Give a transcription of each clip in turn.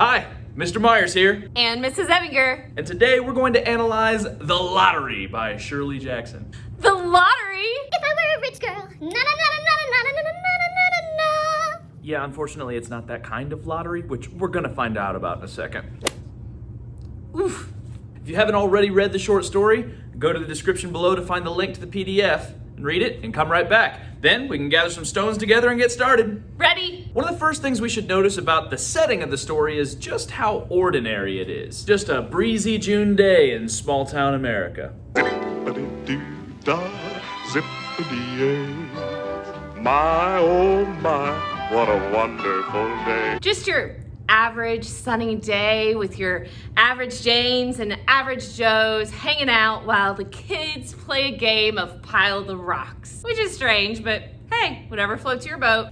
Hi, Mr. Myers here, And Mrs. Ebinger. and today we're going to analyze The Lottery by Shirley Jackson. The lottery? If I were a rich girl, na na na na na na na na na na na. Yeah, unfortunately, it's not that kind of lottery, which we're gonna find out about in a second. Oof. If you haven't already read the short story, go to the description below to find the link to the PDF and read it and come right back. Then we can gather some stones together and get started. Ready? One of the first things we should notice about the setting of the story is just how ordinary it is. Just a breezy June day in small town America. Zippity-doo-dah, zippity-yay. My, oh my, what a wonderful day. Just your average sunny day with your average Janes and average Joes hanging out while the kids play a game of Pile the Rocks. Which is strange, but hey, whatever floats your boat.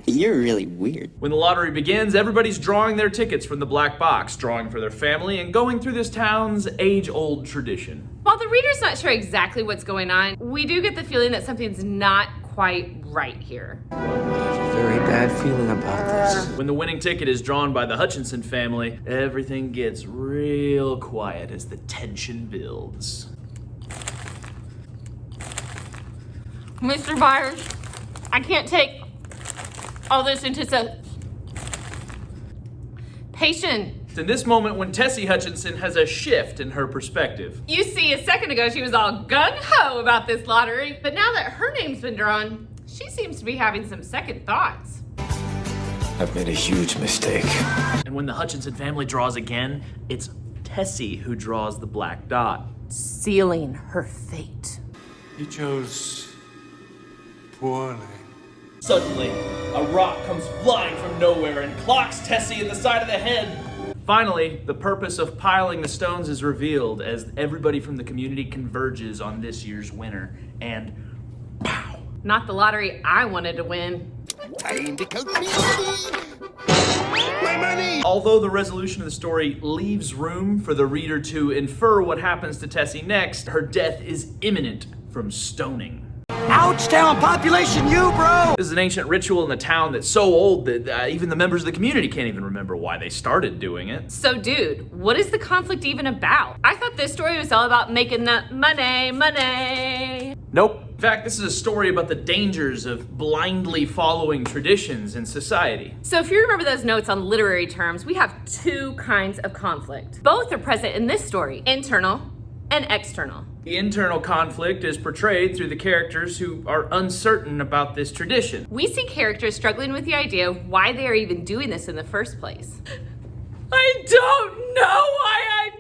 You're really weird. When the lottery begins, everybody's drawing their tickets from the black box, drawing for their family, and going through this town's age-old tradition. While the reader's not sure exactly what's going on, we do get the feeling that something's not quite right here. I have a very bad feeling about this. When the winning ticket is drawn by the Hutchinson family, everything gets real quiet as the tension builds. Mr. Myers, I can't take all this into patient. It's in this moment when Tessie Hutchinson has a shift in her perspective. You see, a second ago she was all gung-ho about this lottery, but now that her name's been drawn, she seems to be having some second thoughts. I've made a huge mistake. And when the Hutchinson family draws again, it's Tessie who draws the black dot. Sealing her fate. He chose poorly. Suddenly, a rock comes flying from nowhere and clocks Tessie in the side of the head. Finally, the purpose of piling the stones is revealed as everybody from the community converges on this year's winner. And pow! Not the lottery I wanted to win. Although the resolution of the story leaves room for the reader to infer what happens to Tessie next, her death is imminent from stoning. Ouch town population, you bro! This is an ancient ritual in the town that's so old that even the members of the community can't even remember why they started doing it. So dude, what is the conflict even about? I thought this story was all about making that money. Nope. In fact, this is a story about the dangers of blindly following traditions in society. So if you remember those notes on literary terms, we have two kinds of conflict. Both are present in this story, internal and external. The internal conflict is portrayed through the characters who are uncertain about this tradition. We see characters struggling with the idea of why they are even doing this in the first place. I don't know why I'm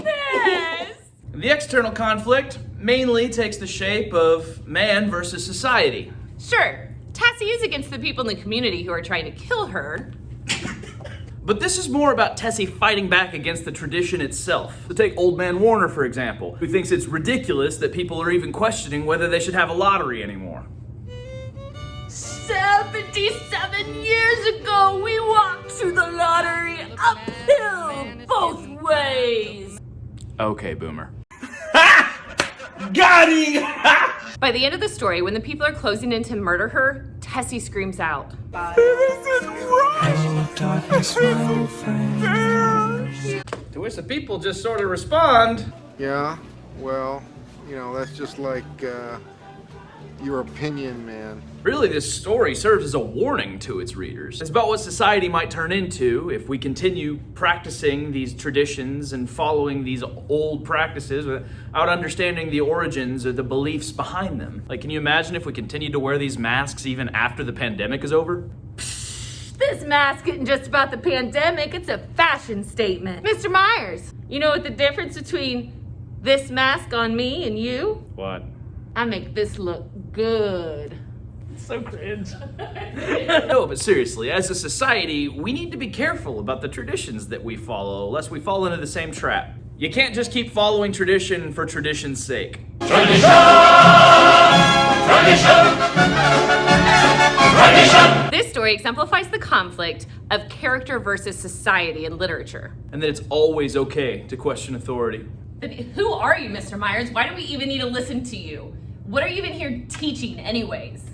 doing this! The external conflict mainly takes the shape of man versus society. Sure, Tassie is against the people in the community who are trying to kill her. But this is more about Tessie fighting back against the tradition itself. So take Old Man Warner, for example, who thinks it's ridiculous that people are even questioning whether they should have a lottery anymore. 77 years ago, we walked through the lottery uphill both ways. Okay, boomer. Got him! By the end of the story, when the people are closing in to murder her, Tessie screams out. To which the people just sort of respond. Yeah, well, that's just like your opinion, man. Really, this story serves as a warning to its readers. It's about what society might turn into if we continue practicing these traditions and following these old practices without understanding the origins or the beliefs behind them. Like, can you imagine if we continued to wear these masks even after the pandemic is over? This mask isn't just about the pandemic, it's a fashion statement. Mr. Myers, you know what the difference between this mask on me and you? What? I make this look good. So cringe. No, but seriously, as a society, we need to be careful about the traditions that we follow, lest we fall into the same trap. You can't just keep following tradition for tradition's sake. This story exemplifies the conflict of character versus society in literature. And that it's always okay to question authority. But who are you, Mr. Myers? Why do we even need to listen to you? What are you even here teaching anyways?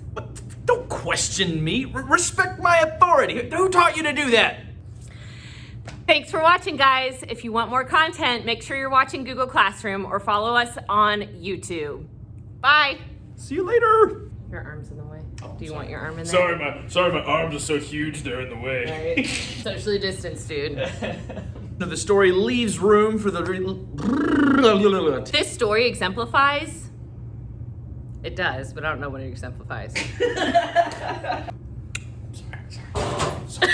Don't question me. Respect my authority. Who taught you to do that? Thanks for watching, guys. If you want more content, make sure you're watching Google Classroom or follow us on YouTube. Bye. See you later. Your arm's in the way. Do you want your arm in there? Sorry, my arms are so huge they're in the way. Right. Socially distanced, dude. The story leaves room for the. This story exemplifies. It does, but I don't know what it exemplifies. Sorry.